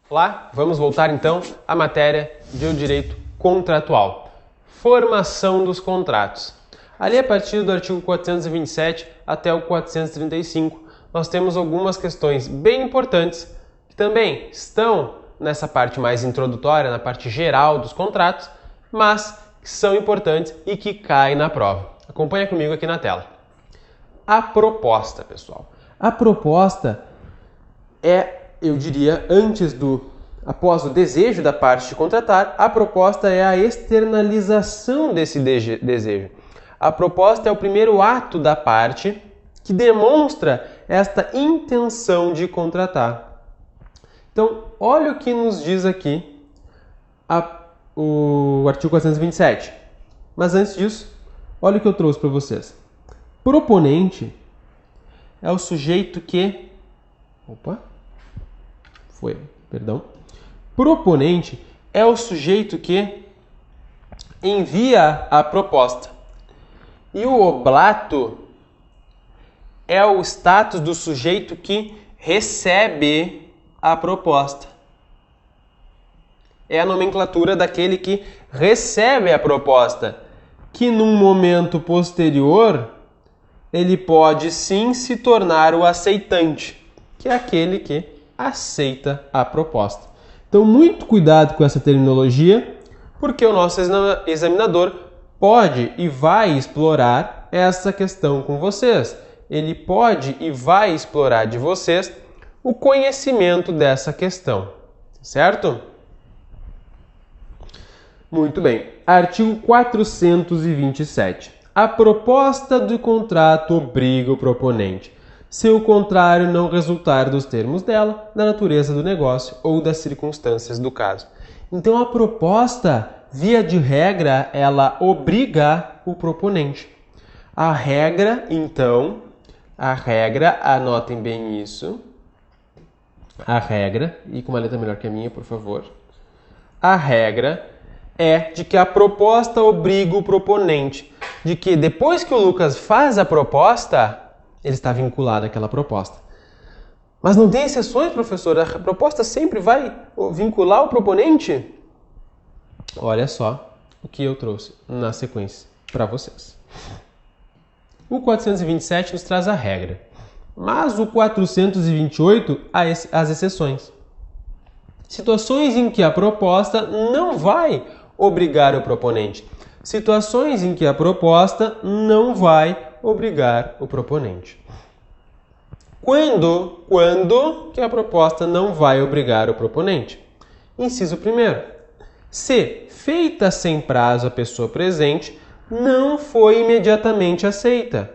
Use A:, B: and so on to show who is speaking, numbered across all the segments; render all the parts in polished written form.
A: Olá, vamos voltar então à matéria de direito contratual. Formação dos contratos. Ali a partir do artigo 427 até o 435, nós temos algumas questões bem importantes que também estão nessa parte mais introdutória, na parte geral dos contratos, mas que são importantes e que caem na prova. Acompanha comigo aqui na tela. A proposta, pessoal. A proposta é, eu diria, após o desejo da parte de contratar, a proposta é a externalização desse desejo. A proposta é o primeiro ato da parte que demonstra esta intenção de contratar. Então, olha o que nos diz aqui o artigo 427. Mas antes disso, olha o que eu trouxe para vocês. Proponente é o sujeito que... Proponente é o sujeito que envia a proposta. E o oblato é o status do sujeito que recebe a proposta. É a nomenclatura daquele que recebe a proposta, que num momento posterior ele pode sim se tornar o aceitante, que é aquele que aceita a proposta. Então, muito cuidado com essa terminologia, porque o nosso examinador pode e vai explorar essa questão com vocês. Ele pode e vai explorar de vocês o conhecimento dessa questão, certo? Muito bem. Artigo 427. A proposta do contrato obriga o proponente, se o contrário não resultar dos termos dela, da natureza do negócio ou das circunstâncias do caso. Então, a proposta, via de regra, ela obriga o proponente. A regra, anotem bem isso. A regra, e com uma letra melhor que a minha, por favor. A regra é de que a proposta obriga o proponente, de que depois que o Lucas faz a proposta, ele está vinculado àquela proposta. Mas não tem exceções, professor? A proposta sempre vai vincular o proponente? Olha só o que eu trouxe na sequência para vocês. O 427 nos traz a regra, mas o 428 as exceções. Situações em que a proposta não vai obrigar o proponente. Situações em que a proposta não vai obrigar o proponente. Quando que a proposta não vai obrigar o proponente? Inciso 1. Se, feita sem prazo a pessoa presente, não foi imediatamente aceita.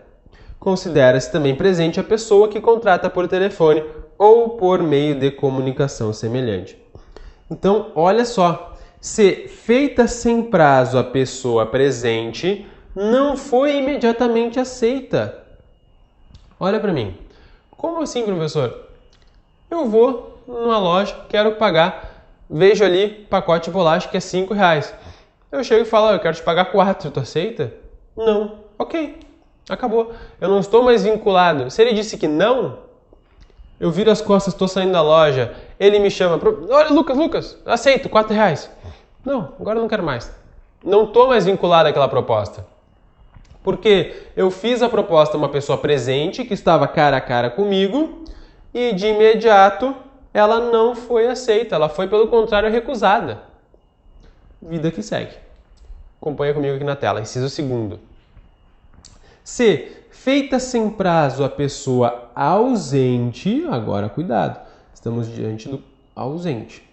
A: Considera-se também presente a pessoa que contrata por telefone ou por meio de comunicação semelhante. Então, olha só. Se, feita sem prazo a pessoa presente, não foi imediatamente aceita. Olha para mim. Como assim, professor? Eu vou numa loja, quero pagar, vejo ali pacote de bolacha que é R$5. Eu chego e falo, eu quero te pagar 4, tu aceita? Não. Ok, acabou. Eu não estou mais vinculado. Se ele disse que não, eu viro as costas, estou saindo da loja, ele me chama, olha Lucas, aceito, R$4. Não, agora eu não quero mais. Não estou mais vinculado àquela proposta. Porque eu fiz a proposta a uma pessoa presente que estava cara a cara comigo e de imediato ela não foi aceita, ela foi pelo contrário recusada. Vida que segue. Acompanha comigo aqui na tela, inciso 2. Se, feita sem prazo a pessoa ausente, agora cuidado, estamos diante do ausente,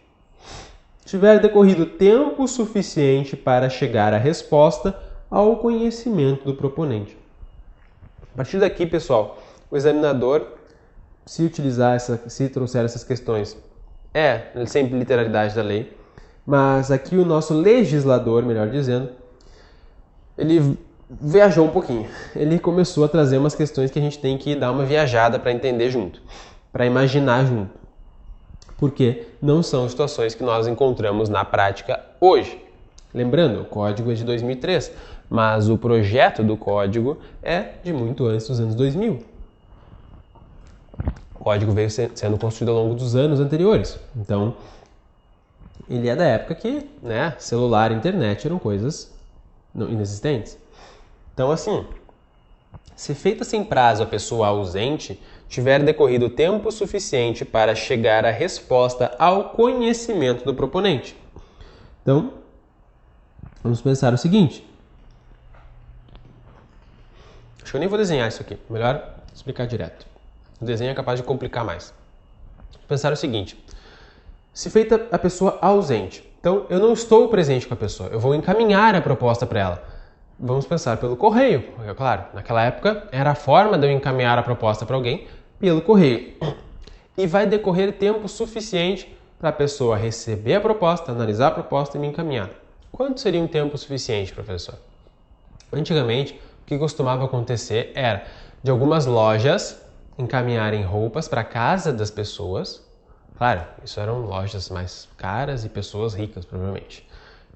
A: tiver decorrido tempo suficiente para chegar à resposta ao conhecimento do proponente. A partir daqui, pessoal, o examinador, se trouxer essas questões, sempre literalidade da lei, mas aqui o nosso legislador, melhor dizendo, ele viajou um pouquinho. Ele começou a trazer umas questões que a gente tem que dar uma viajada para entender junto, para imaginar junto. Porque não são situações que nós encontramos na prática hoje. Lembrando, o código é de 2003, mas o projeto do código é de muito antes dos anos 2000. O código veio sendo construído ao longo dos anos anteriores. Então, ele é da época que, né, celular e internet eram coisas inexistentes. Então, assim, se feita sem prazo a pessoa ausente tiver decorrido tempo suficiente para chegar à resposta ao conhecimento do proponente. Então, vamos pensar o seguinte. Acho que eu nem vou desenhar isso aqui. Melhor explicar direto. O desenho é capaz de complicar mais. Vamos pensar o seguinte. Se feita a pessoa ausente, então eu não estou presente com a pessoa, eu vou encaminhar a proposta para ela. Vamos pensar pelo correio. É claro, naquela época era a forma de eu encaminhar a proposta para alguém pelo correio. E vai decorrer tempo suficiente para a pessoa receber a proposta, analisar a proposta e me encaminhar. Quanto seria um tempo suficiente, professor? Antigamente, o que costumava acontecer era de algumas lojas encaminharem roupas para a casa das pessoas. Claro, isso eram lojas mais caras e pessoas ricas, provavelmente.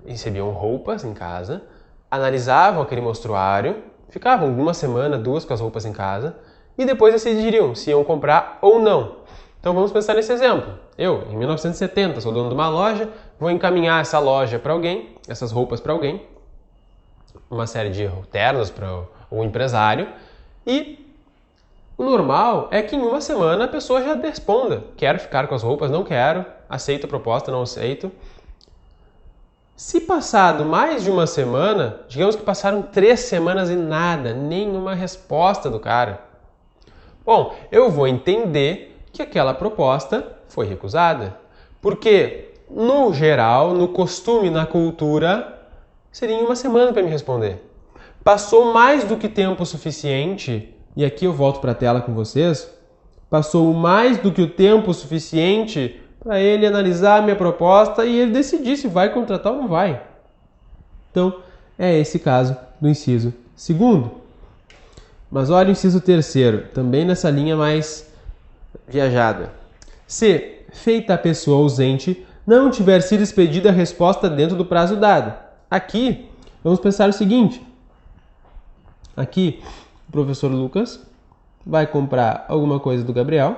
A: Recebiam roupas em casa, analisavam aquele mostruário, ficavam uma semana, duas com as roupas em casa e depois decidiriam se iam comprar ou não. Então vamos pensar nesse exemplo. Eu, em 1970, sou dono de uma loja, vou encaminhar essa loja para alguém, essas roupas para alguém, uma série de ternos para o empresário e o normal é que em uma semana a pessoa já responda. Quero ficar com as roupas, não quero, aceito a proposta, não aceito. Se passado mais de uma semana, digamos que passaram 3 semanas e nada, nenhuma resposta do cara. Bom, eu vou entender que aquela proposta foi recusada. Porque, no geral, no costume, na cultura, seria em uma semana para me responder. Passou mais do que tempo suficiente, e aqui eu volto para a tela com vocês, passou mais do que o tempo suficiente para ele analisar a minha proposta e ele decidir se vai contratar ou não vai. Então, é esse caso do inciso segundo. Mas olha o inciso terceiro, também nessa linha mais viajada. Se, feita a pessoa ausente, não tiver sido expedida a resposta dentro do prazo dado. Aqui, vamos pensar o seguinte. Aqui, o professor Lucas vai comprar alguma coisa do Gabriel.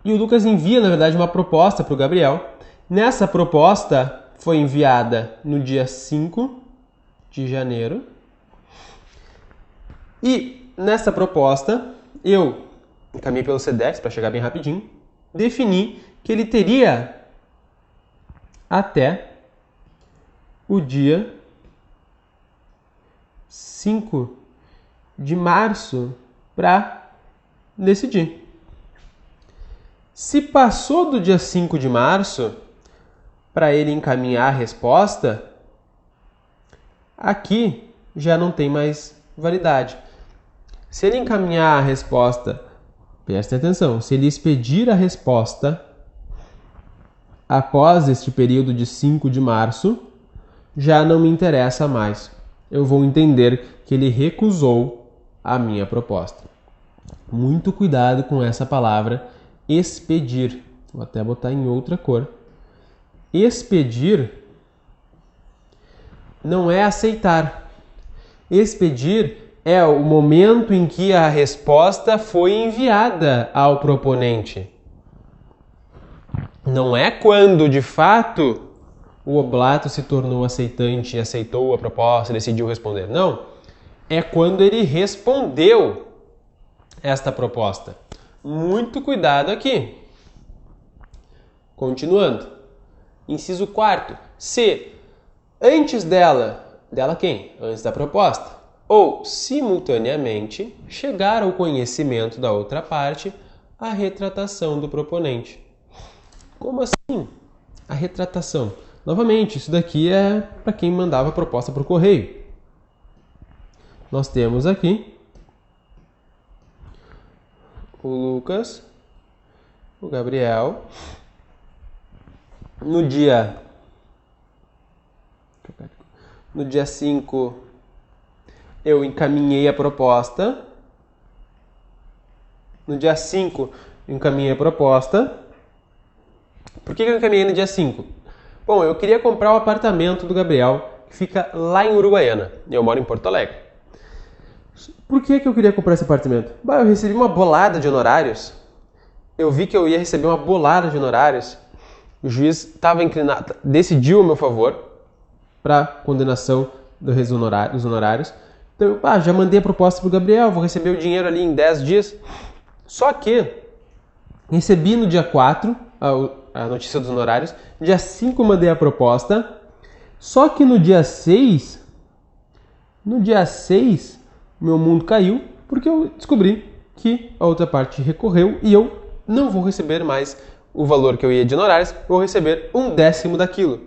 A: E o Lucas envia, na verdade, uma proposta para o Gabriel. Nessa proposta foi enviada no dia 5 de janeiro. E nessa proposta, eu encaminhei pelo Sedex para chegar bem rapidinho, defini que ele teria até o dia 5 de março para decidir. Se passou do dia 5 de março para ele encaminhar a resposta, aqui já não tem mais validade. Se ele encaminhar a resposta, preste atenção, se ele expedir a resposta após este período de 5 de março, já não me interessa mais. Eu vou entender que ele recusou a minha proposta. Muito cuidado com essa palavra expedir. Vou até botar em outra cor. Expedir não é aceitar. Expedir é o momento em que a resposta foi enviada ao proponente. Não é quando, de fato, o oblato se tornou aceitante e aceitou a proposta e decidiu responder. Não. É quando ele respondeu esta proposta. Muito cuidado aqui. Continuando. Inciso 4. Se antes dela quem? Antes da proposta. Ou, simultaneamente, chegar ao conhecimento da outra parte a retratação do proponente. Como assim? A retratação. Novamente, isso daqui é para quem mandava a proposta para o correio. Nós temos aqui o Lucas, o Gabriel, no dia 5 eu encaminhei a proposta. No dia 5 eu encaminhei a proposta. Por que eu encaminhei no dia 5? Bom, eu queria comprar o apartamento do Gabriel, que fica lá em Uruguaiana. Eu moro em Porto Alegre. Por que eu queria comprar esse apartamento? Eu recebi uma bolada de honorários. Eu vi que eu ia receber uma bolada de honorários. o juiz estava inclinado, decidiu a meu favor para condenação dos honorários. Então, já mandei a proposta para o Gabriel, vou receber o dinheiro ali em 10 dias. Só que recebi no dia 4 a notícia dos honorários, dia 5 mandei a proposta, só que no dia 6, meu mundo caiu, porque eu descobri que a outra parte recorreu e eu não vou receber mais o valor que eu ia de honorários, vou receber 1/10 daquilo,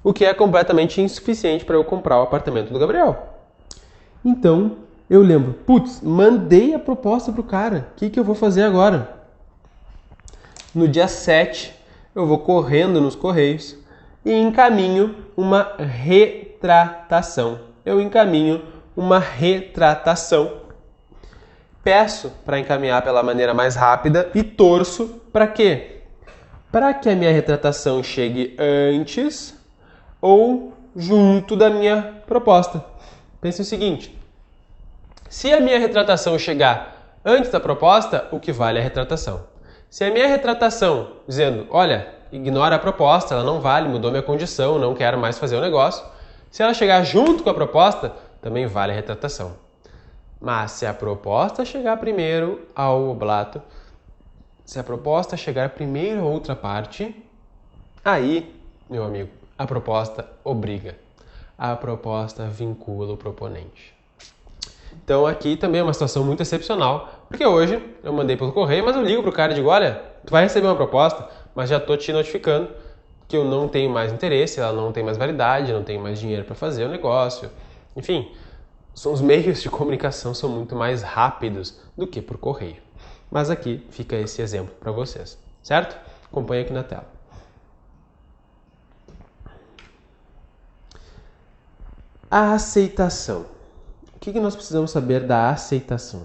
A: o que é completamente insuficiente para eu comprar o apartamento do Gabriel. Então, eu lembro, mandei a proposta pro cara, o que eu vou fazer agora? No dia 7, eu vou correndo nos Correios e encaminho uma retratação. Peço para encaminhar pela maneira mais rápida e torço para quê? Para que a minha retratação chegue antes ou junto da minha proposta. Pense o seguinte, se a minha retratação chegar antes da proposta, o que vale é a retratação. Se a minha retratação dizendo, olha, ignora a proposta, ela não vale, mudou minha condição, não quero mais fazer o negócio, se ela chegar junto com a proposta, também vale a retratação. Mas se a proposta chegar primeiro ao oblato, se a proposta chegar primeiro a outra parte, aí, meu amigo, a proposta obriga. A proposta vincula o proponente. Então aqui também é uma situação muito excepcional, porque hoje eu mandei pelo correio, mas eu ligo pro cara e digo, olha, tu vai receber uma proposta, mas já tô te notificando que eu não tenho mais interesse, ela não tem mais validade, não tenho mais dinheiro para fazer o negócio. Enfim, os meios de comunicação são muito mais rápidos do que por correio. Mas aqui fica esse exemplo para vocês, certo? Acompanhe aqui na tela. A aceitação. O que nós precisamos saber da aceitação?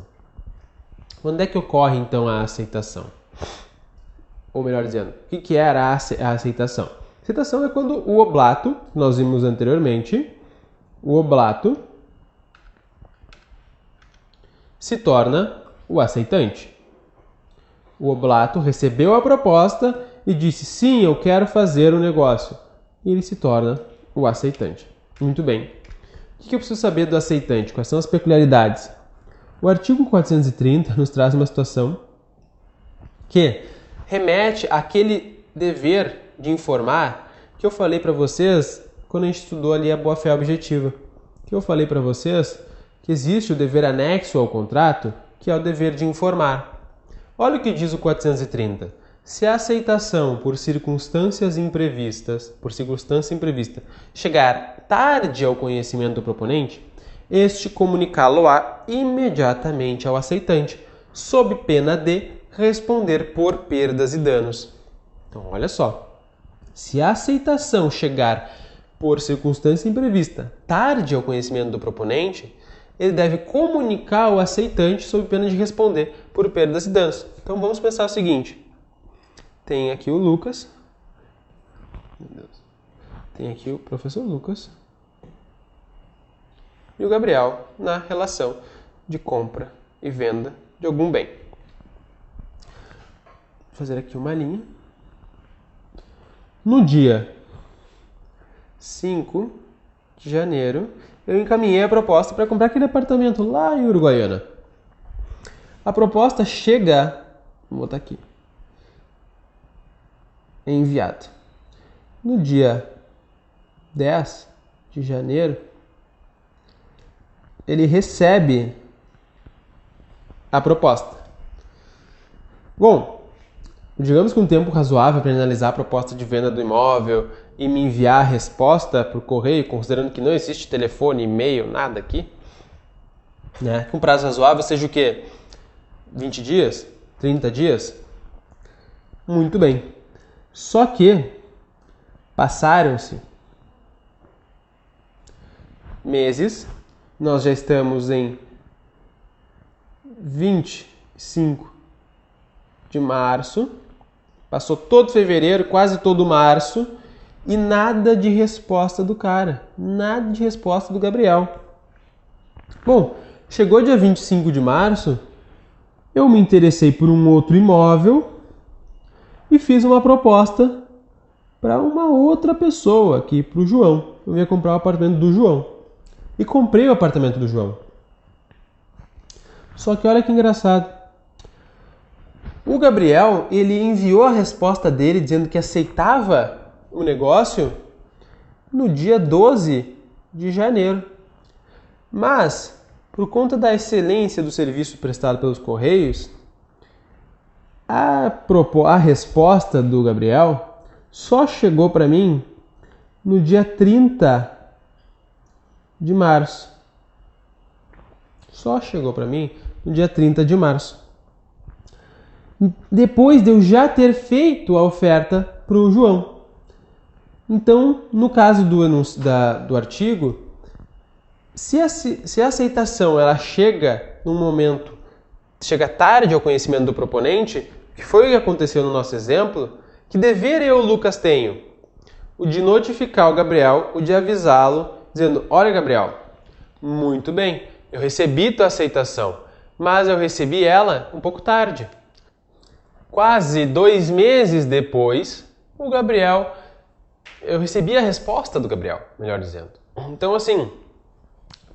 A: Quando é que ocorre, então, a aceitação? Ou melhor dizendo, o que era a aceitação? A aceitação é quando o oblato, que nós vimos anteriormente, o oblato se torna o aceitante. O oblato recebeu a proposta e disse, sim, eu quero fazer o negócio. E ele se torna o aceitante. Muito bem. O que eu preciso saber do aceitante? Quais são as peculiaridades? O artigo 430 nos traz uma situação que remete àquele dever de informar que eu falei para vocês quando a gente estudou ali a boa-fé objetiva. Que eu falei para vocês que existe o dever anexo ao contrato, que é o dever de informar. Olha o que diz o 430. Se a aceitação por circunstância imprevista, chegar tarde ao conhecimento do proponente, este comunicá-lo-á imediatamente ao aceitante, sob pena de responder por perdas e danos. Então, olha só. Se a aceitação chegar por circunstância imprevista tarde ao conhecimento do proponente, ele deve comunicar ao aceitante sob pena de responder por perdas e danos. Então, vamos pensar o seguinte. Tem aqui o Lucas. Meu Deus. Tem aqui o professor Lucas. E o Gabriel na relação de compra e venda de algum bem. Vou fazer aqui uma linha. No dia 5 de janeiro, eu encaminhei a proposta para comprar aquele apartamento lá em Uruguaiana. A proposta chega, vou botar aqui, enviado. No dia 10 de janeiro, ele recebe a proposta. Bom, digamos que um tempo razoável para analisar a proposta de venda do imóvel e me enviar a resposta por correio, considerando que não existe telefone, e-mail, nada aqui, né? Com prazo razoável seja o quê? 20 dias? 30 dias? Muito bem. Só que passaram-se meses, nós já estamos em 25 de março, passou todo fevereiro, quase todo março, e nada de resposta do cara, nada de resposta do Gabriel. Bom, chegou dia 25 de março, eu me interessei por um outro imóvel e fiz uma proposta para uma outra pessoa, aqui para o João. Eu ia comprar o apartamento do João. E comprei o apartamento do João. Só que olha que engraçado. O Gabriel, ele enviou a resposta dele dizendo que aceitava o negócio no dia 12 de janeiro. Mas, por conta da excelência do serviço prestado pelos Correios, a resposta do Gabriel só chegou para mim no dia 30 de março. Só chegou para mim no dia 30 de março. Depois de eu já ter feito a oferta para o João. Então, no caso do artigo, se a aceitação ela chega num momento, chega tarde ao conhecimento do proponente, que foi o que aconteceu no nosso exemplo, que dever eu, Lucas, tenho? O de notificar o Gabriel, o de avisá-lo, dizendo, olha Gabriel, muito bem, eu recebi tua aceitação, mas eu recebi ela um pouco tarde. Quase 2 meses depois, eu recebi a resposta do Gabriel, melhor dizendo. Então, assim,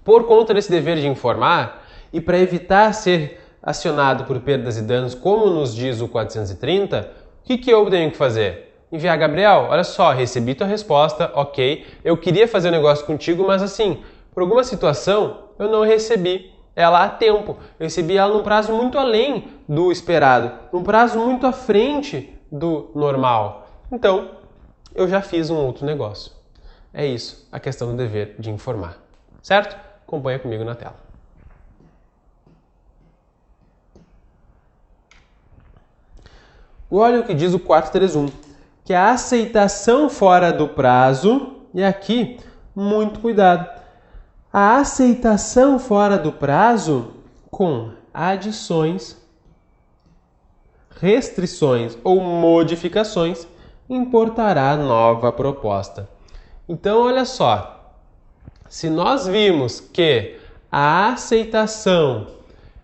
A: por conta desse dever de informar e para evitar ser acionado por perdas e danos, como nos diz o 430, o que eu tenho que fazer? Enviar, Gabriel, olha só, recebi tua resposta, ok, eu queria fazer um negócio contigo, mas assim, por alguma situação, eu não recebi ela a tempo. Eu recebi ela num prazo muito além do esperado, num prazo muito à frente do normal. Então, eu já fiz um outro negócio. É isso, a questão do dever de informar. Certo? Acompanha comigo na tela. Olha o que diz o 431, que a aceitação fora do prazo, e aqui, muito cuidado, a aceitação fora do prazo com adições, restrições ou modificações importará nova proposta. Então, olha só, se nós vimos que a aceitação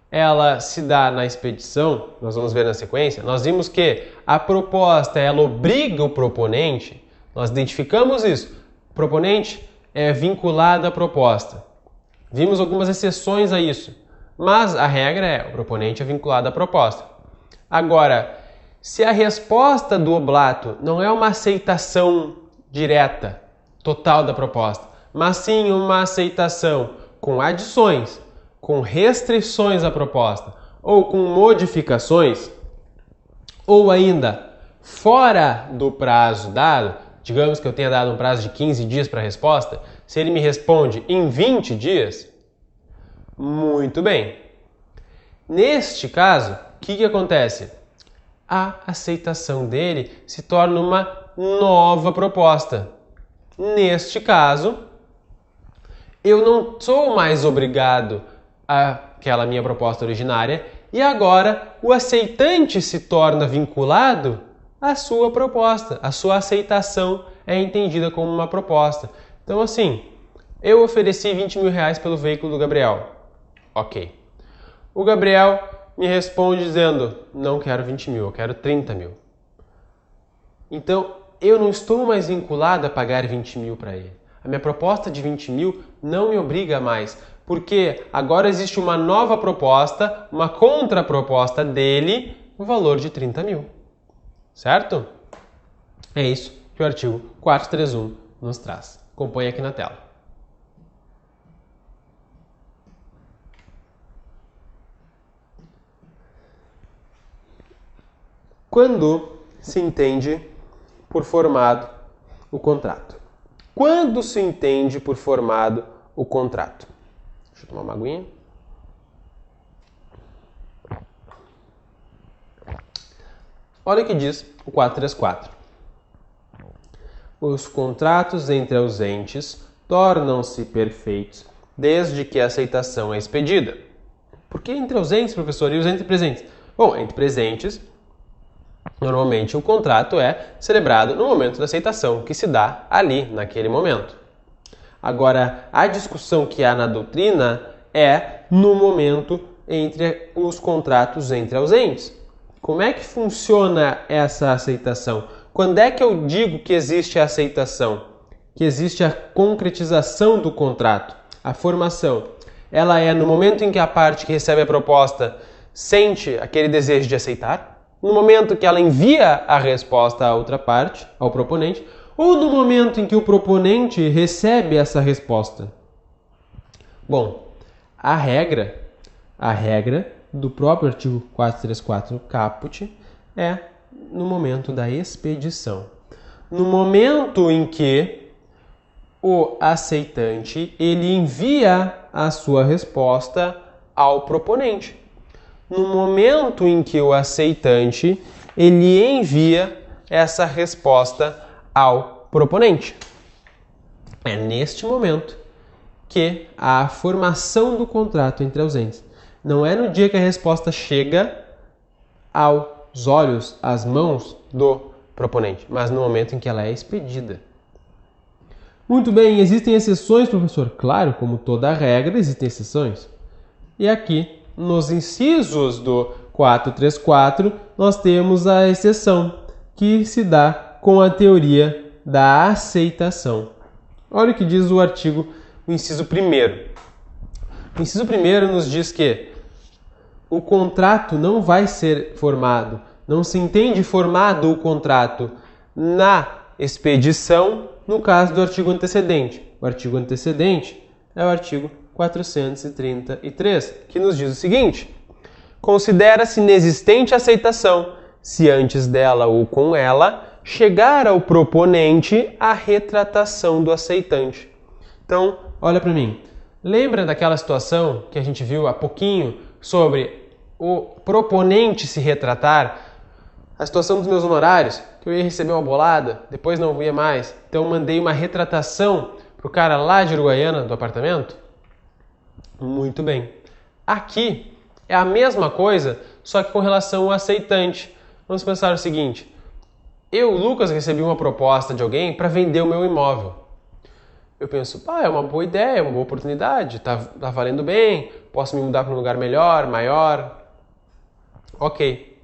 A: ela se dá na expedição, nós vamos ver na sequência, nós vimos que a proposta ela obriga o proponente, nós identificamos isso, o proponente é vinculado à proposta. Vimos algumas exceções a isso, mas a regra é o proponente é vinculado à proposta. Agora, se a resposta do oblato não é uma aceitação direta, total da proposta, mas sim uma aceitação com adições, com restrições à proposta ou com modificações, ou ainda fora do prazo dado, digamos que eu tenha dado um prazo de 15 dias para a resposta, se ele me responde em 20 dias, muito bem. Neste caso, o que acontece? A aceitação dele se torna uma nova proposta. Neste caso, eu não sou mais obrigado àquela minha proposta originária e agora o aceitante se torna vinculado à sua proposta. A sua aceitação é entendida como uma proposta. Então, assim, eu ofereci 20 mil reais pelo veículo do Gabriel. Ok. O Gabriel me responde dizendo, não quero 20 mil, eu quero 30 mil. Então, eu não estou mais vinculado a pagar 20 mil para ele. A minha proposta de 20 mil não me obriga mais, porque agora existe uma nova proposta, uma contraproposta dele, no valor de 30 mil. Certo? É isso que o artigo 431 nos traz. Acompanhe aqui na tela. Quando se entende por formado o contrato? Quando se entende por formado o contrato? Deixa eu tomar uma aguinha. Olha o que diz o 434. Os contratos entre ausentes tornam-se perfeitos desde que a aceitação é expedida. Por que entre ausentes, professor? E os entre presentes? Bom, entre presentes, normalmente o contrato é celebrado no momento da aceitação, que se dá ali, naquele momento. Agora, a discussão que há na doutrina é no momento entre os contratos entre ausentes. Como é que funciona essa aceitação? Quando é que eu digo que existe a aceitação? Que existe a concretização do contrato, a formação. Ela é no momento em que a parte que recebe a proposta sente aquele desejo de aceitar, no momento que ela envia a resposta à outra parte, ao proponente, ou no momento em que o proponente recebe essa resposta. Bom, a regra do próprio artigo 434 caput é no momento da expedição. No momento em que o aceitante ele envia a sua resposta ao proponente. No momento em que o aceitante ele envia essa resposta ao proponente. É neste momento que a formação do contrato entre ausentes. Não é no dia que a resposta chega aos olhos, às mãos do proponente, mas no momento em que ela é expedida. Muito bem, existem exceções, professor? Claro, como toda regra, existem exceções. E aqui, nos incisos do 434, nós temos a exceção, que se dá com a teoria da aceitação. Olha o que diz o artigo, o inciso 1º. O inciso 1º nos diz que o contrato não vai ser formado, não se entende formado o contrato na expedição no caso do artigo antecedente. O artigo antecedente é o artigo 433, que nos diz o seguinte: considera-se inexistente a aceitação se antes dela ou com ela chegar ao proponente a retratação do aceitante. Então, olha para mim. Lembra daquela situação que a gente viu há pouquinho sobre o proponente se retratar? A situação dos meus honorários, que eu ia receber uma bolada, depois não ia mais. Então mandei uma retratação pro cara lá de Uruguaiana do apartamento? Muito bem. Aqui é a mesma coisa, só que com relação ao aceitante. Vamos pensar o seguinte: eu, Lucas, recebi uma proposta de alguém para vender o meu imóvel. Eu penso, é uma boa ideia, é uma boa oportunidade, tá valendo bem, posso me mudar para um lugar melhor, maior. Ok.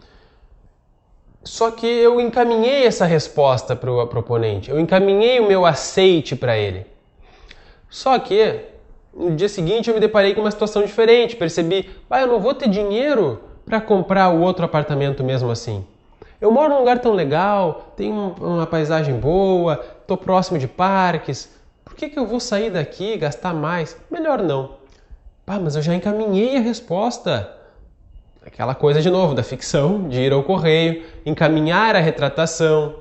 A: Só que eu encaminhei essa resposta para o proponente, eu encaminhei o meu aceite para ele. Só que no dia seguinte eu me deparei com uma situação diferente, percebi, eu não vou ter dinheiro para comprar o outro apartamento mesmo assim. Eu moro num lugar tão legal, tem uma paisagem boa, estou próximo de parques, por que eu vou sair daqui e gastar mais? Melhor não. Mas eu já encaminhei a resposta. Aquela coisa de novo da ficção, de ir ao correio, encaminhar a retratação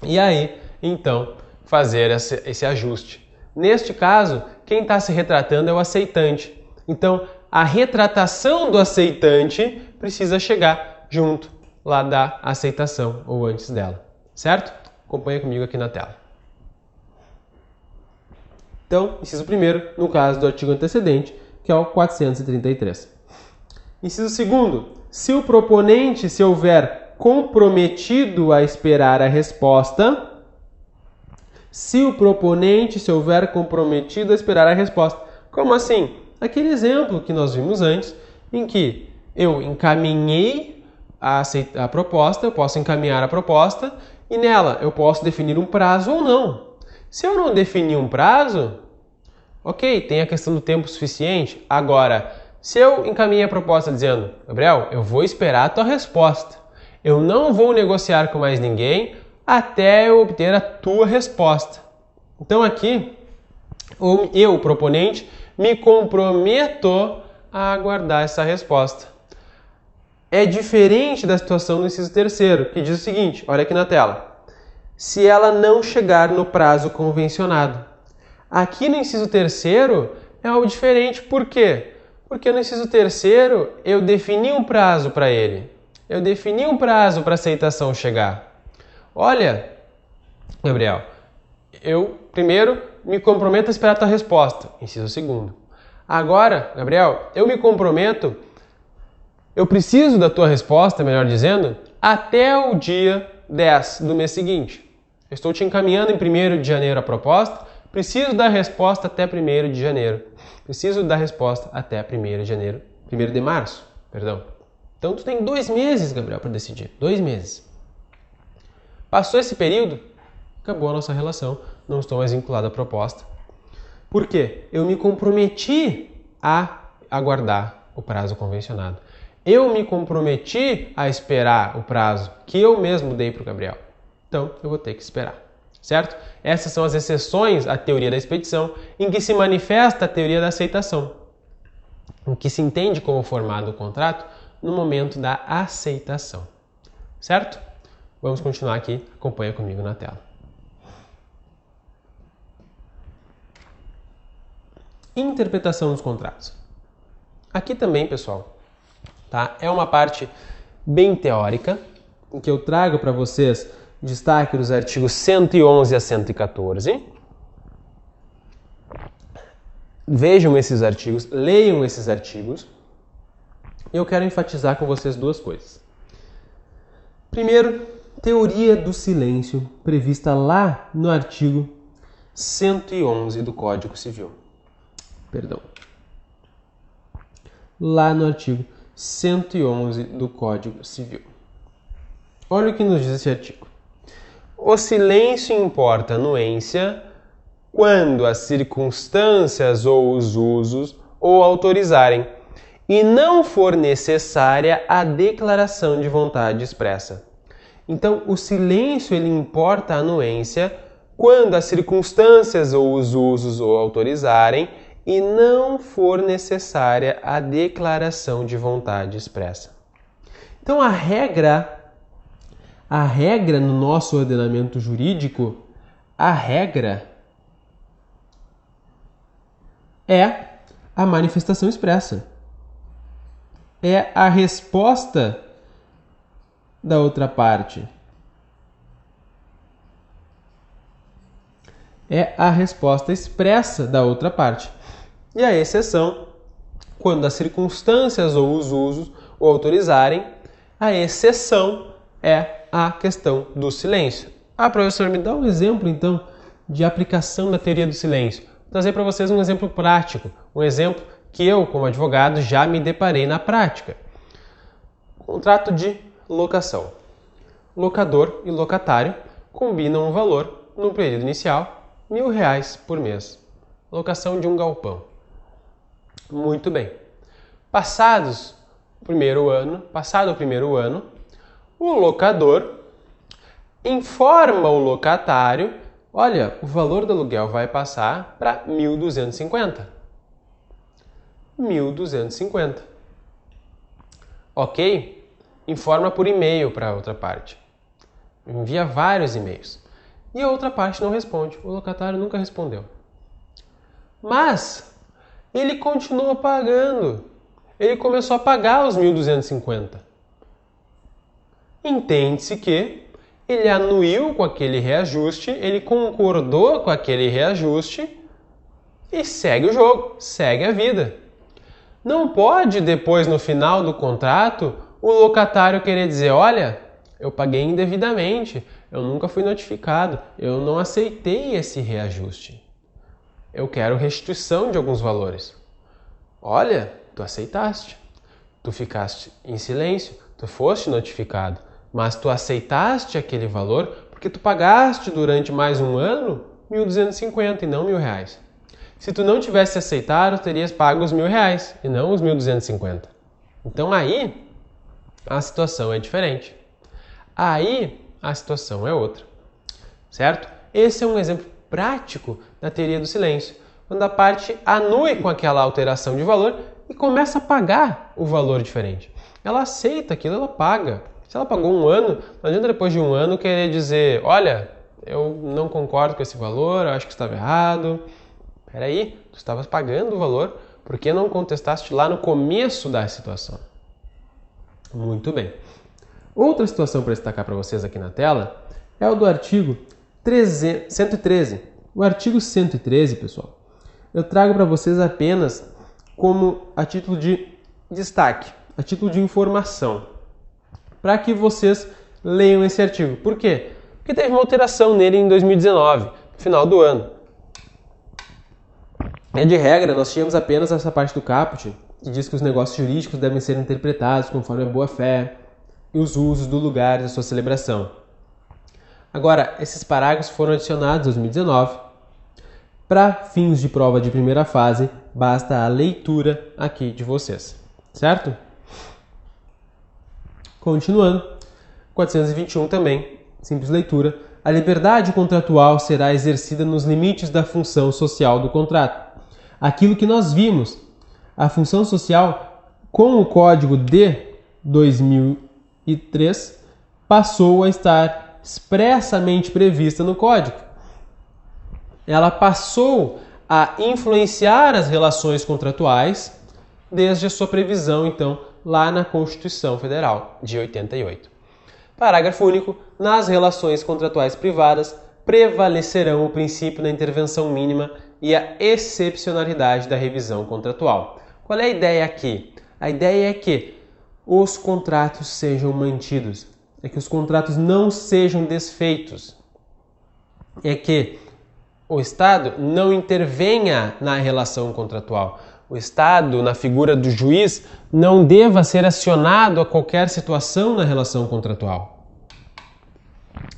A: e aí, então, fazer esse ajuste. Neste caso, quem está se retratando é o aceitante. Então, a retratação do aceitante precisa chegar junto lá da aceitação ou antes dela, certo? Acompanha comigo aqui na tela. Então, inciso 1º, no caso do artigo antecedente, que é o 433. Inciso 2º, se o proponente se houver comprometido a esperar a resposta, Como assim? Aquele exemplo que nós vimos antes, em que eu encaminhei a proposta, eu posso encaminhar a proposta e nela eu posso definir um prazo ou não. Se eu não definir um prazo, ok, tem a questão do tempo suficiente. Agora, se eu encaminhei a proposta dizendo, Gabriel, eu vou esperar a tua resposta. Eu não vou negociar com mais ninguém até eu obter a tua resposta. Então aqui, eu, o proponente, me comprometo a aguardar essa resposta. É diferente da situação do inciso 3º, que diz o seguinte, olha aqui na tela. Se ela não chegar no prazo convencionado. Aqui no inciso 3º é algo diferente. Por quê? Porque no inciso 3º eu defini um prazo para ele. Eu defini um prazo para a aceitação chegar. Olha, Gabriel, eu primeiro me comprometo a esperar a tua resposta. Inciso 2º. Agora, Gabriel, eu me comprometo, eu preciso da tua resposta, melhor dizendo, até o dia 10 do mês seguinte. Eu estou te encaminhando em 1º de janeiro a proposta, preciso da resposta até 1º de janeiro. Preciso da resposta até 1º de janeiro, 1º de março, perdão. Então tu tem 2 meses, Gabriel, para decidir. 2 meses. Passou esse período, acabou a nossa relação, não estou mais vinculado à proposta. Por quê? Eu me comprometi a aguardar o prazo convencionado. Eu me comprometi a esperar o prazo que eu mesmo dei para o Gabriel. Então, eu vou ter que esperar, certo? Essas são as exceções à teoria da expedição, em que se manifesta a teoria da aceitação, em que se entende como formado o contrato no momento da aceitação, certo? Vamos continuar aqui, acompanha comigo na tela. Interpretação dos contratos. Aqui também, pessoal, tá? É uma parte bem teórica, em que eu trago para vocês destaque dos artigos 111 a 114. Vejam esses artigos, leiam esses artigos. Eu quero enfatizar com vocês duas coisas. Primeiro, teoria do silêncio, prevista lá no artigo 111 do Código Civil. Perdão. Lá no artigo 111 do Código Civil. Olha o que nos diz esse artigo. O silêncio importa anuência quando as circunstâncias ou os usos o autorizarem e não for necessária a declaração de vontade expressa. Então, o silêncio ele importa anuência quando as circunstâncias ou os usos o autorizarem e não for necessária a declaração de vontade expressa. Então, a regra no nosso ordenamento jurídico, a regra é a manifestação expressa. É a resposta da outra parte. É a resposta expressa da outra parte. E a exceção, quando as circunstâncias ou os usos o autorizarem, a exceção é a questão do silêncio. Ah, professor, me dá um exemplo, então, de aplicação da teoria do silêncio. Vou trazer para vocês um exemplo prático, um exemplo que eu, como advogado, já me deparei na prática. Contrato de locação. Locador e locatário combinam um valor, no período inicial, R$1.000 por mês. Locação de um galpão. Muito bem. Passado o primeiro ano, o locador informa o locatário, olha, o valor do aluguel vai passar para R$1.250. R$1.250. Ok? Informa por e-mail para a outra parte. Envia vários e-mails. E a outra parte não responde. O locatário nunca respondeu. Mas ele continua pagando. Ele começou a pagar os R$1.250. Entende-se que ele anuiu com aquele reajuste, ele concordou com aquele reajuste e segue o jogo, segue a vida. Não pode, depois, no final do contrato, o locatário querer dizer, olha, eu paguei indevidamente, eu nunca fui notificado, eu não aceitei esse reajuste. Eu quero restituição de alguns valores. Olha, tu aceitaste, tu ficaste em silêncio, tu foste notificado, mas tu aceitaste aquele valor porque tu pagaste durante mais um ano R$1.250 e não R$1.000. Se tu não tivesse aceitado, tu terias pago os R$1.000 e não os R$1.250. Então aí a situação é diferente. Aí a situação é outra, certo? Esse é um exemplo prático da teoria do silêncio, quando a parte anui com aquela alteração de valor e começa a pagar o valor diferente. Ela aceita aquilo, ela paga. Se ela pagou um ano, não adianta depois de um ano querer dizer, olha, eu não concordo com esse valor, eu acho que estava errado. Peraí, tu estavas pagando o valor, por que não contestaste lá no começo da situação? Muito bem. Outra situação para destacar para vocês aqui na tela é o do artigo 113. O artigo 113, pessoal, eu trago para vocês apenas como a título de destaque, a título de informação, para que vocês leiam esse artigo. Por quê? Porque teve uma alteração nele em 2019, no final do ano. De regra, nós tínhamos apenas essa parte do caput, que diz que os negócios jurídicos devem ser interpretados conforme a boa-fé e os usos do lugar da sua celebração. Agora, esses parágrafos foram adicionados em 2019. Para fins de prova de primeira fase, basta a leitura aqui de vocês, certo? Continuando, 421 também, simples leitura. A liberdade contratual será exercida nos limites da função social do contrato. Aquilo que nós vimos, a função social, com o Código de 2003, passou a estar expressamente prevista no Código. Ela passou a influenciar as relações contratuais desde a sua previsão, então, lá na Constituição Federal de 88. Parágrafo único. Nas relações contratuais privadas, prevalecerão o princípio da intervenção mínima e a excepcionalidade da revisão contratual. Qual é a ideia aqui? A ideia é que os contratos sejam mantidos, é que os contratos não sejam desfeitos, é que o Estado não intervenha na relação contratual. O Estado, na figura do juiz, não deva ser acionado a qualquer situação na relação contratual.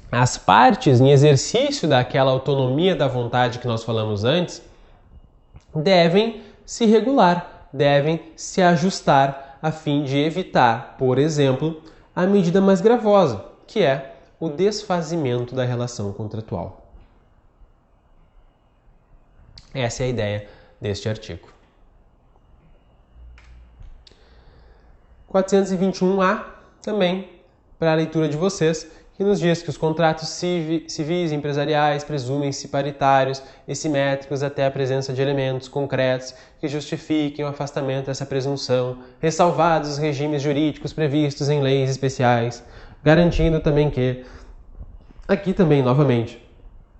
A: As partes, em exercício daquela autonomia da vontade que nós falamos antes, devem se regular, devem se ajustar a fim de evitar, por exemplo, a medida mais gravosa, que é o desfazimento da relação contratual. Essa é a ideia deste artigo. 421A, também, para a leitura de vocês, que nos diz que os contratos civis e empresariais presumem-se paritários e simétricos até a presença de elementos concretos que justifiquem o afastamento dessa presunção, ressalvados os regimes jurídicos previstos em leis especiais, garantindo também que, aqui também, novamente,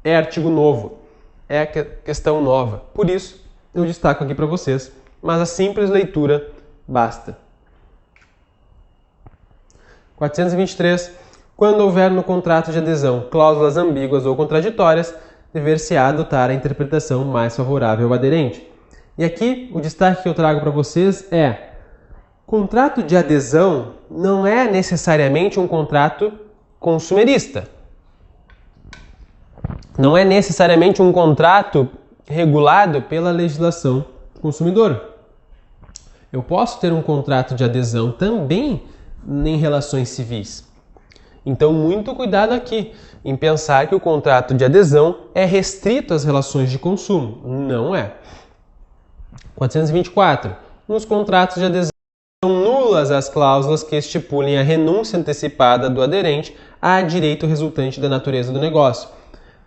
A: é artigo novo, é questão nova. Por isso, eu destaco aqui para vocês, mas a simples leitura basta. 423. Quando houver no contrato de adesão cláusulas ambíguas ou contraditórias, dever-se-á adotar a interpretação mais favorável ao aderente. E aqui, o destaque que eu trago para vocês é: contrato de adesão não é necessariamente um contrato consumerista. Não é necessariamente um contrato regulado pela legislação consumidora. Eu posso ter um contrato de adesão também em relações civis. Então, muito cuidado aqui em pensar que o contrato de adesão é restrito às relações de consumo. Não é. 424. Nos contratos de adesão são nulas as cláusulas que estipulem a renúncia antecipada do aderente a direito resultante da natureza do negócio.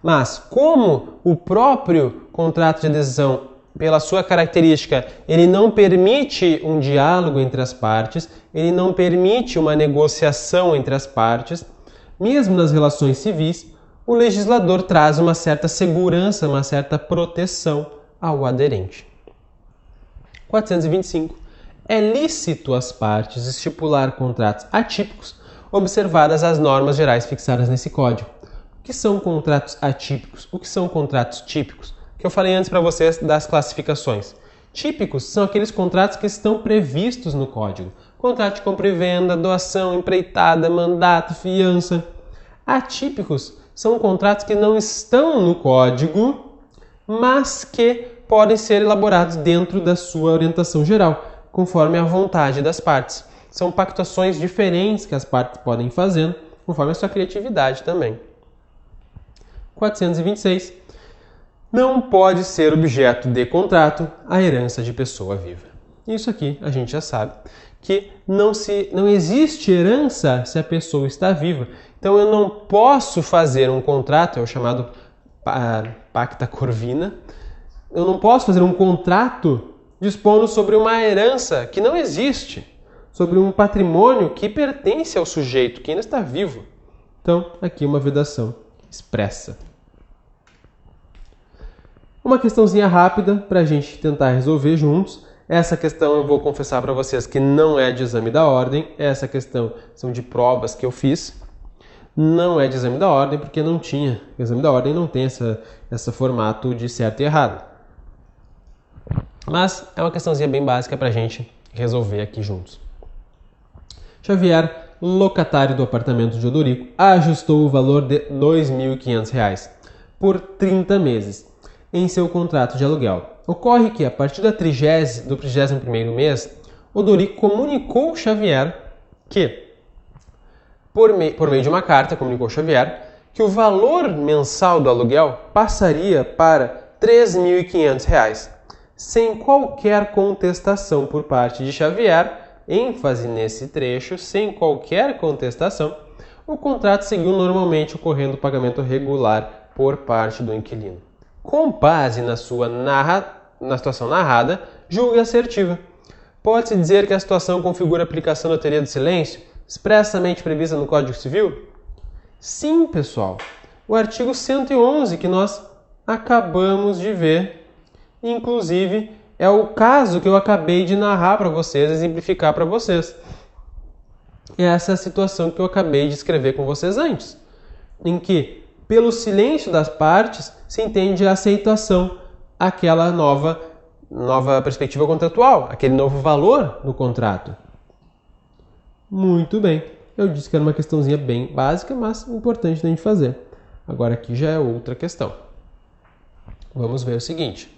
A: Mas, como o próprio contrato de adesão, pela sua característica, ele não permite um diálogo entre as partes, ele não permite uma negociação entre as partes, mesmo nas relações civis, o legislador traz uma certa segurança, uma certa proteção ao aderente. 425. É lícito às partes estipular contratos atípicos, observadas as normas gerais fixadas nesse Código. O que são contratos atípicos? O que são contratos típicos? Que eu falei antes para vocês das classificações. Típicos são aqueles contratos que estão previstos no Código. Contrato de compra e venda, doação, empreitada, mandato, fiança. Atípicos são contratos que não estão no Código, mas que podem ser elaborados dentro da sua orientação geral, conforme a vontade das partes. São pactuações diferentes que as partes podem fazer, conforme a sua criatividade também. 426. Não pode ser objeto de contrato a herança de pessoa viva. Isso aqui a gente já sabe, que não existe herança se a pessoa está viva. Então eu não posso fazer um contrato, é o chamado pacta corvina, eu não posso fazer um contrato dispondo sobre uma herança que não existe, sobre um patrimônio que pertence ao sujeito, que ainda está vivo. Então, aqui uma vedação expressa. Uma questãozinha rápida para a gente tentar resolver juntos. Essa questão eu vou confessar para vocês que não é de exame da ordem. Essa questão são de provas que eu fiz. Não é de exame da ordem porque não tinha. O exame da ordem não tem esse formato de certo e errado. Mas é uma questãozinha bem básica para a gente resolver aqui juntos. Xavier, locatário do apartamento de Odorico, ajustou o valor de R$ 2.500 por 30 meses em seu contrato de aluguel. Ocorre que, a partir do 31º mês, Odorico comunicou Xavier que, por meio de uma carta, comunicou Xavier que o valor mensal do aluguel passaria para R$ 3.500, sem qualquer contestação por parte de Xavier, ênfase nesse trecho, sem qualquer contestação, o contrato seguiu normalmente ocorrendo o pagamento regular por parte do inquilino. Com base na situação narrada, julgue assertiva. Pode-se dizer que a situação configura a aplicação da teoria do silêncio, expressamente prevista no Código Civil? Sim, pessoal. O artigo 111 que nós acabamos de ver, inclusive, é o caso que eu acabei de narrar para vocês, exemplificar para vocês. Essa é a situação que eu acabei de escrever com vocês antes, em que, pelo silêncio das partes, se entende a aceitação àquela nova perspectiva contratual, aquele novo valor do contrato. Muito bem. Eu disse que era uma questãozinha bem básica, mas importante da gente fazer. Agora aqui já é outra questão. Vamos ver o seguinte.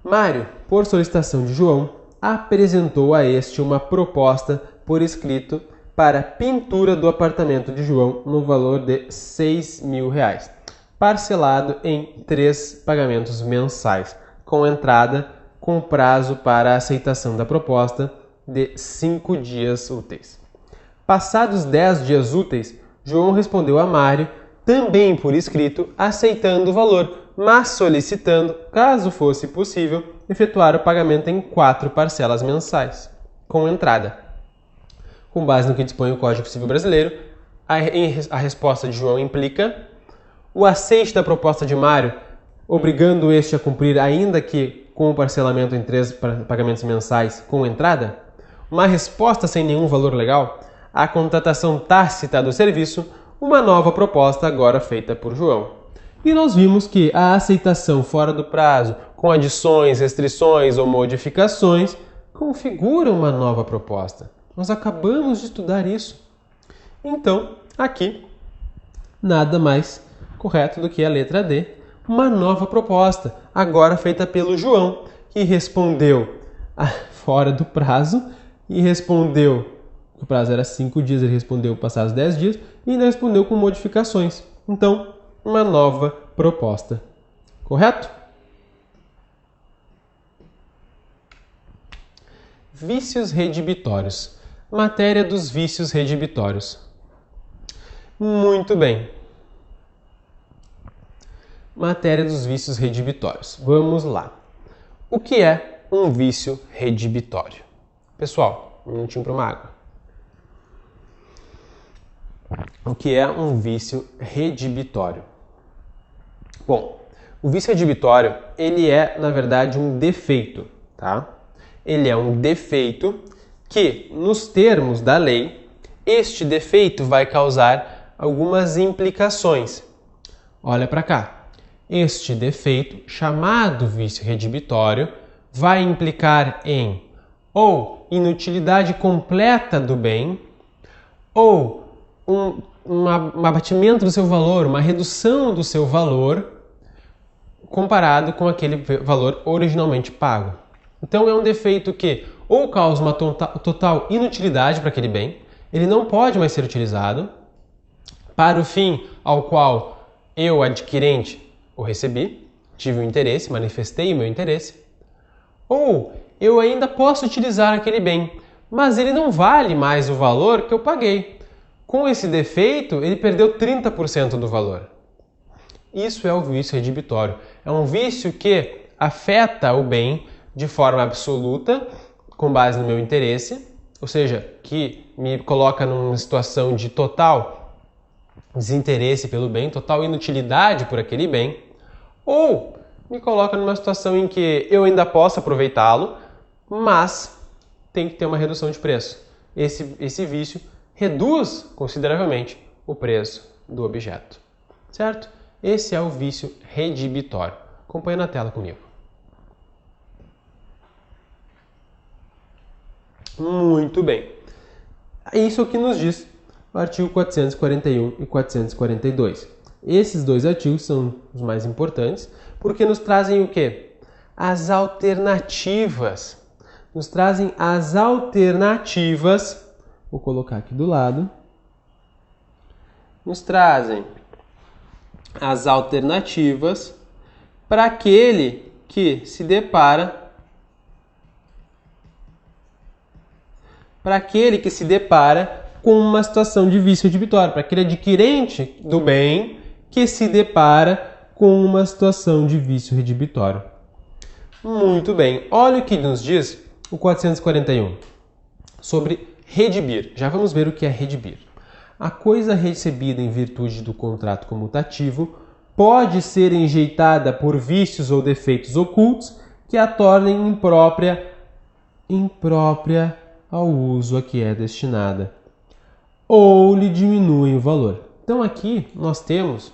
A: Mário, por solicitação de João, apresentou a este uma proposta por escrito para pintura do apartamento de João no valor de R$ 6.000, parcelado em 3 pagamentos mensais, com entrada com prazo para a aceitação da proposta de 5 dias úteis. Passados 10 dias úteis, João respondeu a Mário, também por escrito, aceitando o valor, mas solicitando, caso fosse possível, efetuar o pagamento em 4 parcelas mensais, com entrada. Com base no que dispõe o Código Civil Brasileiro, a resposta de João implica o aceite da proposta de Mário, obrigando este a cumprir, ainda que com o parcelamento em 3 pagamentos mensais com entrada, uma resposta sem nenhum valor legal, a contratação tácita do serviço, uma nova proposta agora feita por João. E nós vimos que a aceitação fora do prazo, com adições, restrições ou modificações, configura uma nova proposta. Nós acabamos de estudar isso. Então, aqui, nada mais correto do que a letra D, uma nova proposta, agora feita pelo João, que respondeu fora do prazo e respondeu, o prazo era 5 dias, ele respondeu passados 10 dias e ainda respondeu com modificações. Então, uma nova proposta. Correto? Vícios redibitórios. Matéria dos vícios redibitórios. Muito bem. Matéria dos vícios redibitórios. Vamos lá. O que é um vício redibitório? Pessoal, um minutinho para uma água. O que é um vício redibitório? Bom, o vício redibitório, ele é, na verdade, um defeito, tá? Ele é um defeito que, nos termos da lei, este defeito vai causar algumas implicações. Olha para cá. Este defeito, chamado vício redibitório, vai implicar em ou inutilidade completa do bem, ou um abatimento do seu valor, uma redução do seu valor comparado com aquele valor originalmente pago. Então é um defeito que ou causa uma total inutilidade para aquele bem, ele não pode mais ser utilizado para o fim ao qual eu, adquirente, o recebi, tive um interesse, manifestei o meu interesse, ou eu ainda posso utilizar aquele bem, mas ele não vale mais o valor que eu paguei. Com esse defeito, ele perdeu 30% do valor. Isso é o vício redibitório. É um vício que afeta o bem de forma absoluta, com base no meu interesse, ou seja, que me coloca numa situação de total desinteresse pelo bem, total inutilidade por aquele bem, ou me coloca numa situação em que eu ainda posso aproveitá-lo, mas tem que ter uma redução de preço. Esse vício reduz consideravelmente o preço do objeto, certo? Esse é o vício redibitório. Acompanhe na tela comigo. Muito bem. Isso é o que nos diz o artigo 441 e 442. Esses dois artigos são os mais importantes porque nos trazem o quê? As alternativas. Nos trazem as alternativas. Vou colocar aqui do lado. Nos trazem as alternativas para aquele que se depara com uma situação de vício redibitório, para aquele adquirente do bem que se depara com uma situação de vício redibitório. Muito bem. Olha o que nos diz o 441 sobre redibir. Já vamos ver o que é redibir. A coisa recebida em virtude do contrato comutativo pode ser enjeitada por vícios ou defeitos ocultos que a tornem imprópria ao uso a que é destinada, ou lhe diminuem o valor. Então aqui nós temos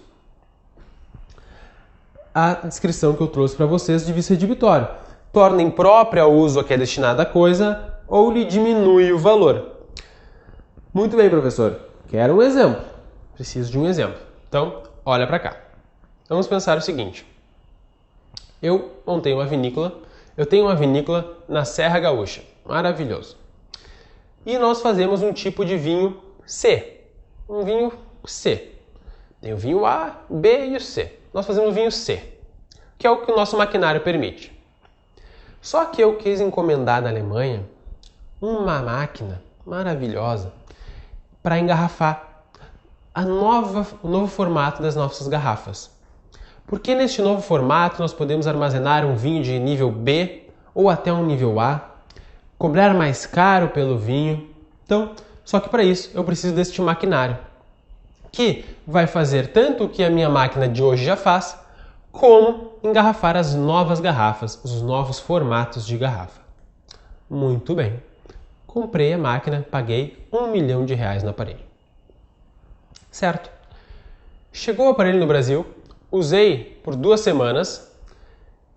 A: a descrição que eu trouxe para vocês de vício redibitório. Torna imprópria ao uso a que é destinada a coisa, ou lhe diminui o valor. Muito bem, professor. Quero um exemplo. Preciso de um exemplo. Então, olha para cá. Vamos pensar o seguinte. Eu montei uma vinícola. Eu tenho uma vinícola na Serra Gaúcha. Maravilhoso. E nós fazemos um tipo de vinho C. Um vinho C. Tem o vinho A, B e o C. Nós fazemos o vinho C, que é o que o nosso maquinário permite. Só que eu quis encomendar da Alemanha uma máquina maravilhosa para engarrafar o novo formato das nossas garrafas. Porque neste novo formato nós podemos armazenar um vinho de nível B ou até um nível A, cobrar mais caro pelo vinho. Então, só que para isso eu preciso deste maquinário, que vai fazer tanto o que a minha máquina de hoje já faz, como engarrafar as novas garrafas, os novos formatos de garrafa. Muito bem. Comprei a máquina, paguei R$1 milhão no aparelho. Certo. Chegou o aparelho no Brasil, usei por 2 semanas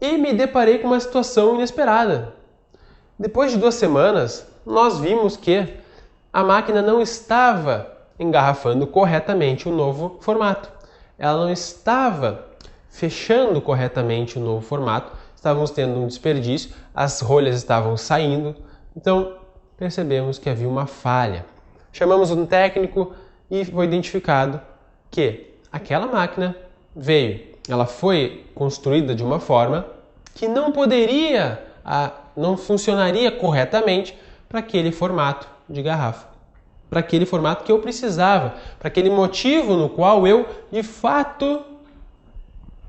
A: e me deparei com uma situação inesperada. Depois de 2 semanas, nós vimos que a máquina não estava engarrafando corretamente o novo formato. Ela não estava fechando corretamente o novo formato. Estávamos tendo um desperdício, as rolhas estavam saindo. Então, percebemos que havia uma falha. Chamamos um técnico e foi identificado que aquela máquina ela foi construída de uma forma que não funcionaria corretamente para aquele formato de garrafa, para aquele formato que eu precisava, para aquele motivo no qual eu, de fato,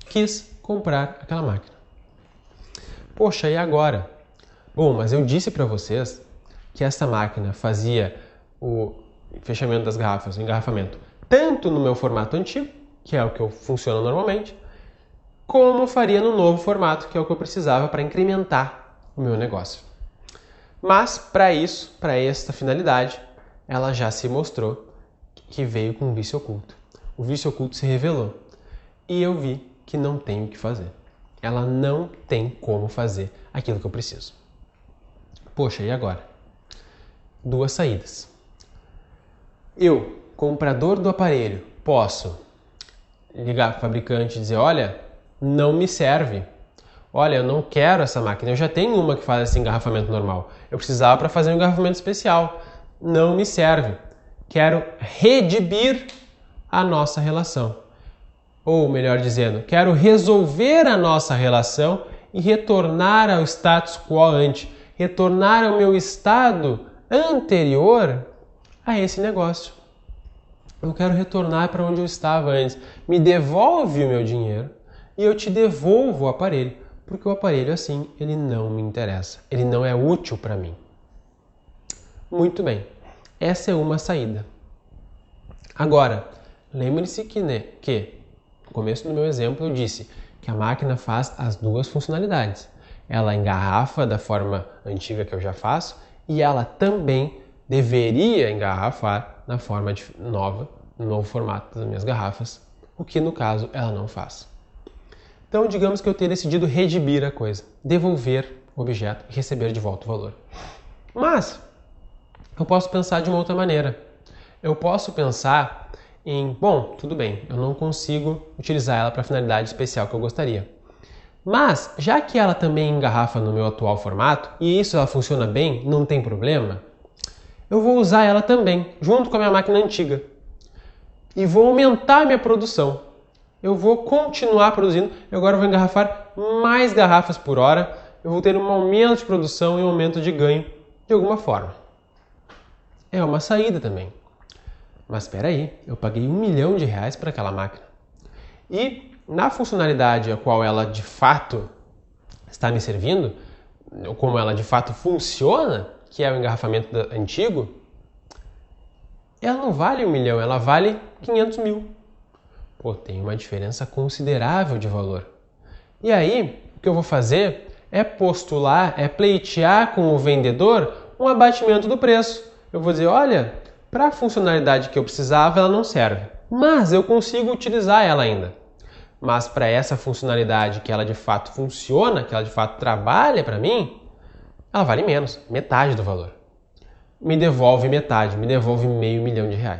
A: quis comprar aquela máquina. Poxa, e agora? Bom, mas eu disse para vocês que essa máquina fazia o fechamento das garrafas, o engarrafamento, tanto no meu formato antigo, que é o que funciona normalmente, como faria no novo formato, que é o que eu precisava para incrementar o meu negócio. Mas, para isso, para esta finalidade, ela já se mostrou que veio com um vício oculto. O vício oculto se revelou e eu vi que não tem o que fazer. Ela não tem como fazer aquilo que eu preciso. Poxa, e agora? 2 saídas. Eu, comprador do aparelho, posso ligar para o fabricante e dizer, olha, não me serve. Olha, eu não quero essa máquina. Eu já tenho uma que faz esse engarrafamento normal. Eu precisava para fazer um engarrafamento especial. Não me serve. Quero redibir a nossa relação. Ou, melhor dizendo, quero resolver a nossa relação e retornar ao status quo ante. Retornar ao meu estado anterior a esse negócio. Eu quero retornar para onde eu estava antes. Me devolve o meu dinheiro e eu te devolvo o aparelho. Porque o aparelho, assim, ele não me interessa. Ele não é útil para mim. Muito bem. Essa é uma saída. Agora, lembre-se que no começo do meu exemplo eu disse que a máquina faz as 2 funcionalidades. Ela engarrafa da forma antiga que eu já faço e ela também deveria engarrafar na forma nova, no novo formato das minhas garrafas, o que no caso ela não faz. Então, digamos que eu tenha decidido redibir a coisa, devolver o objeto e receber de volta o valor. Mas, eu posso pensar de uma outra maneira. Eu posso pensar em, bom, tudo bem, eu não consigo utilizar ela para a finalidade especial que eu gostaria. Mas, já que ela também engarrafa no meu atual formato, e isso ela funciona bem, não tem problema, eu vou usar ela também, junto com a minha máquina antiga. E vou aumentar a minha produção. Eu vou continuar produzindo, eu agora vou engarrafar mais garrafas por hora, eu vou ter um aumento de produção e um aumento de ganho de alguma forma. É uma saída também. Mas espera aí, eu paguei R$1 milhão para aquela máquina. E na funcionalidade a qual ela de fato está me servindo, como ela de fato funciona, que é o engarrafamento antigo, ela não vale 1 milhão, ela vale 500 mil. Pô, tem uma diferença considerável de valor. E aí, o que eu vou fazer é postular, é pleitear com o vendedor um abatimento do preço. Eu vou dizer, olha, para a funcionalidade que eu precisava, ela não serve, mas eu consigo utilizar ela ainda. Mas para essa funcionalidade que ela de fato funciona, que ela de fato trabalha para mim, ela vale menos, metade do valor. Me devolve metade, me devolve R$500 mil.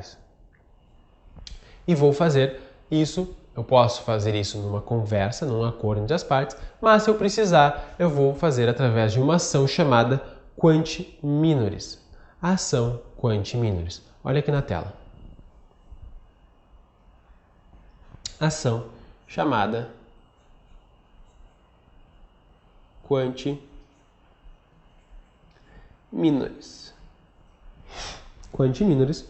A: E vou fazer isso, eu posso fazer isso numa conversa, num acordo entre as partes, mas se eu precisar, eu vou fazer através de uma ação chamada Quanti Minoris. A ação Quanti Minoris. Olha aqui na tela. Ação chamada Quanti Minoris. Quanti Minoris,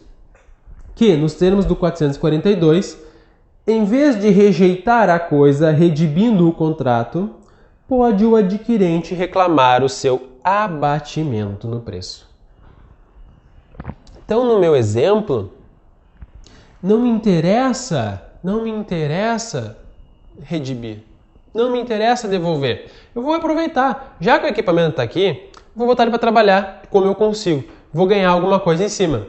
A: que nos termos do 442, em vez de rejeitar a coisa redibindo o contrato, pode o adquirente reclamar o seu abatimento no preço. Então, no meu exemplo, não me interessa redibir, não me interessa devolver. Eu vou aproveitar, já que o equipamento está aqui, vou botar ele para trabalhar como eu consigo, vou ganhar alguma coisa em cima.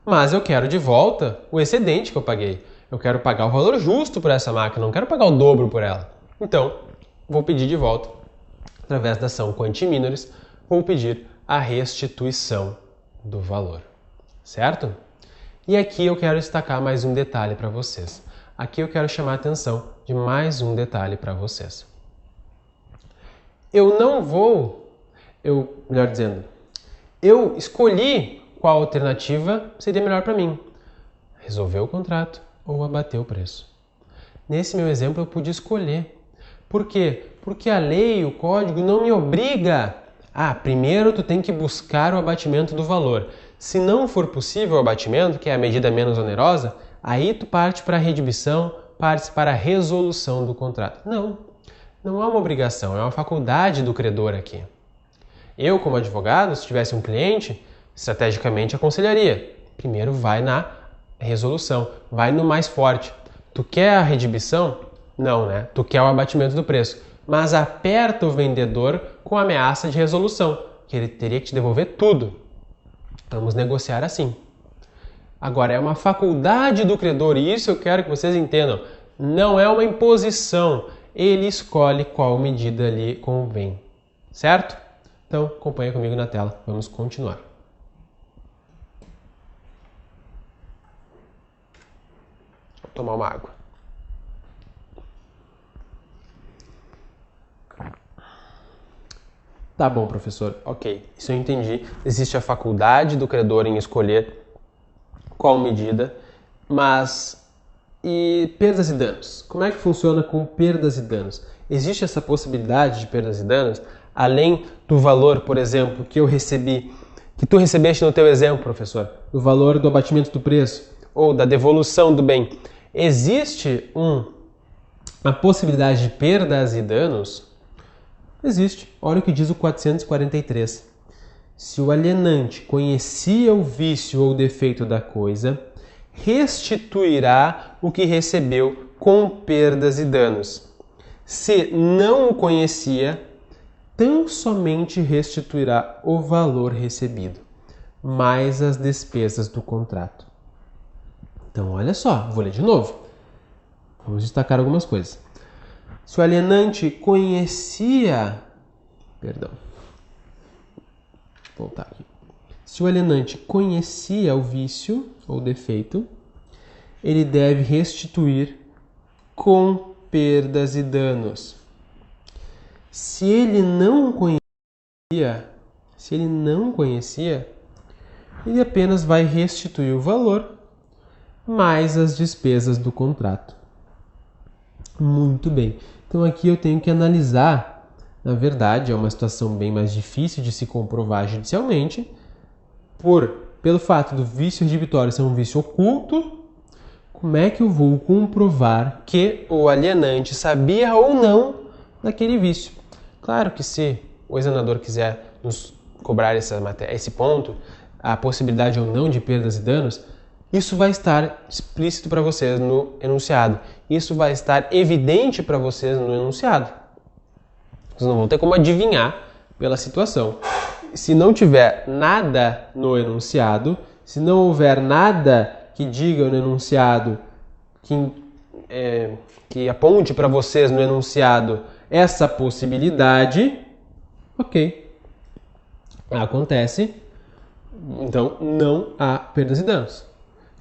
A: Mas eu quero de volta o excedente que eu paguei. Eu quero pagar o valor justo por essa máquina, não quero pagar o dobro por ela. Então, vou pedir de volta, através da ação Quanti Minoris, vou pedir a restituição do valor. Certo? E aqui eu quero destacar mais um detalhe para vocês. Aqui eu quero chamar a atenção de mais um detalhe para vocês. Eu escolhi qual alternativa seria melhor para mim. Resolver o contrato ou abater o preço. Nesse meu exemplo eu pude escolher. Por quê? Porque a lei, o código não me obriga. Primeiro tu tem que buscar o abatimento do valor. Se não for possível o abatimento, que é a medida menos onerosa, aí tu parte para a redibição, parte para a resolução do contrato. Não é uma obrigação, é uma faculdade do credor aqui. Eu, como advogado, se tivesse um cliente, estrategicamente aconselharia. Primeiro vai na resolução, vai no mais forte. Tu quer a redibição? Não, né? Tu quer o abatimento do preço. Mas aperta o vendedor com ameaça de resolução, que ele teria que te devolver tudo. Vamos negociar assim. Agora, é uma faculdade do credor, e isso eu quero que vocês entendam. Não é uma imposição. Ele escolhe qual medida lhe convém. Certo? Então, acompanha comigo na tela. Vamos continuar. Vou tomar uma água. Tá bom, professor. Ok, isso eu entendi. Existe a faculdade do credor em escolher qual medida, mas e perdas e danos? Como é que funciona com perdas e danos? Existe essa possibilidade de perdas e danos? Além do valor, por exemplo, que eu recebi, que tu recebeste no teu exemplo, professor, do valor do abatimento do preço ou da devolução do bem, existe uma possibilidade de perdas e danos? Existe. Olha o que diz o 443. Se o alienante conhecia o vício ou defeito da coisa, restituirá o que recebeu com perdas e danos. Se não o conhecia, tão somente restituirá o valor recebido, mais as despesas do contrato. Então, olha só, vou ler de novo. Vamos destacar algumas coisas. Se o alienante conhecia... Perdão. Vou voltar aqui. Se o alienante conhecia o vício ou defeito, ele deve restituir com perdas e danos. Se ele não conhecia, ele apenas vai restituir o valor mais as despesas do contrato. Muito bem. Então aqui eu tenho que analisar, na verdade, é uma situação bem mais difícil de se comprovar judicialmente, pelo fato do vício redibitório ser um vício oculto. Como é que eu vou comprovar que o alienante sabia ou não daquele vício? Claro que se o examinador quiser nos cobrar esse ponto, a possibilidade ou não de perdas e danos, isso vai estar explícito para vocês no enunciado. Isso vai estar evidente para vocês no enunciado. Vocês não vão ter como adivinhar pela situação. Se não tiver nada no enunciado, se não houver nada que diga no enunciado, que aponte para vocês no enunciado essa possibilidade, ok, acontece, então não há perdas e danos.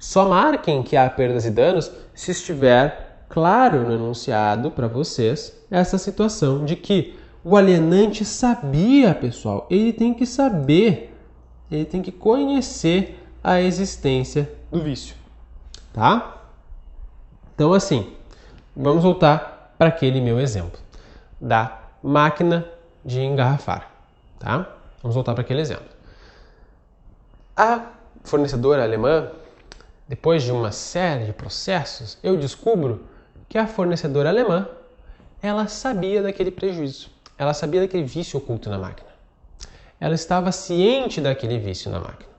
A: Só marquem que há perdas e danos se estiver claro no enunciado para vocês essa situação de que o alienante sabia, pessoal. Ele tem que saber, ele tem que conhecer a existência do vício, tá? Então, assim, vamos voltar para aquele meu exemplo da máquina de engarrafar, tá? Vamos voltar para aquele exemplo. A fornecedora alemã, depois de uma série de processos, eu descubro que a fornecedora alemã, ela sabia daquele prejuízo. Ela sabia daquele vício oculto na máquina. Ela estava ciente daquele vício na máquina.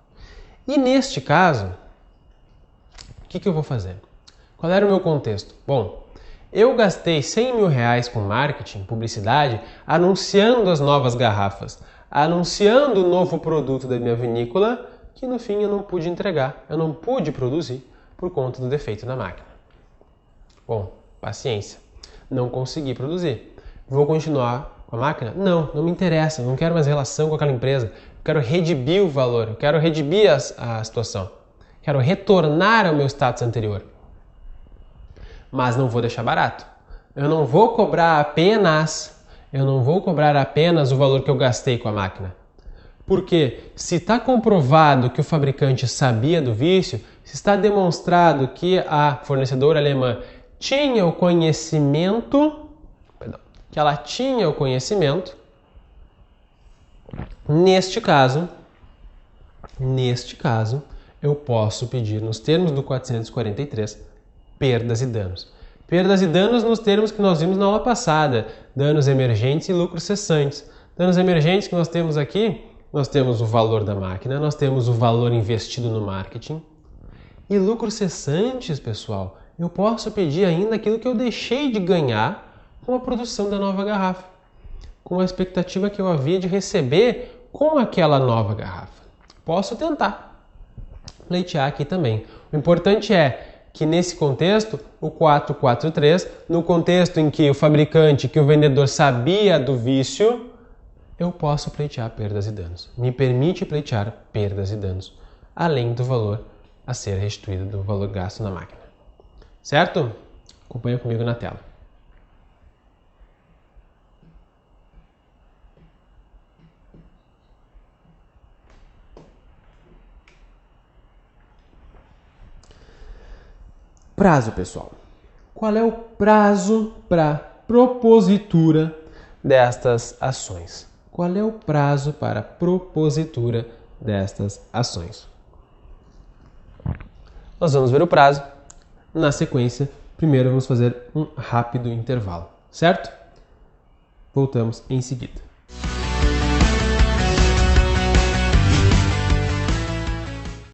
A: E neste caso, o que eu vou fazer? Qual era o meu contexto? Bom, eu gastei 100 mil reais com marketing, publicidade, anunciando as novas garrafas, anunciando o novo produto da minha vinícola, que no fim eu não pude entregar, eu não pude produzir por conta do defeito na máquina. Bom, paciência, não consegui produzir. Vou continuar com a máquina? Não me interessa, não quero mais relação com aquela empresa, eu quero redimir o valor, eu quero redimir a situação, quero retornar ao meu status anterior. Mas não vou deixar barato. Eu não vou cobrar apenas o valor que eu gastei com a máquina. Porque se está comprovado que o fabricante sabia do vício, se está demonstrado que a fornecedora alemã tinha o conhecimento, neste caso, eu posso pedir nos termos do 443 perdas e danos. Perdas e danos nos termos que nós vimos na aula passada, danos emergentes e lucros cessantes. Danos emergentes que nós temos aqui, nós temos o valor da máquina, nós temos o valor investido no marketing. E lucros cessantes, pessoal, eu posso pedir ainda aquilo que eu deixei de ganhar com a produção da nova garrafa, com a expectativa que eu havia de receber com aquela nova garrafa. Posso tentar pleitear aqui também. O importante é que nesse contexto, o 443, no contexto em que o fabricante, que o vendedor sabia do vício, eu posso pleitear perdas e danos. Me permite pleitear perdas e danos, além do valor a ser restituído do valor gasto na máquina. Certo? Acompanha comigo na tela. Prazo, pessoal. Qual é o prazo para propositura destas ações? Qual é o prazo para propositura destas ações? Nós vamos ver o prazo. Na sequência, primeiro vamos fazer um rápido intervalo, certo? Voltamos em seguida.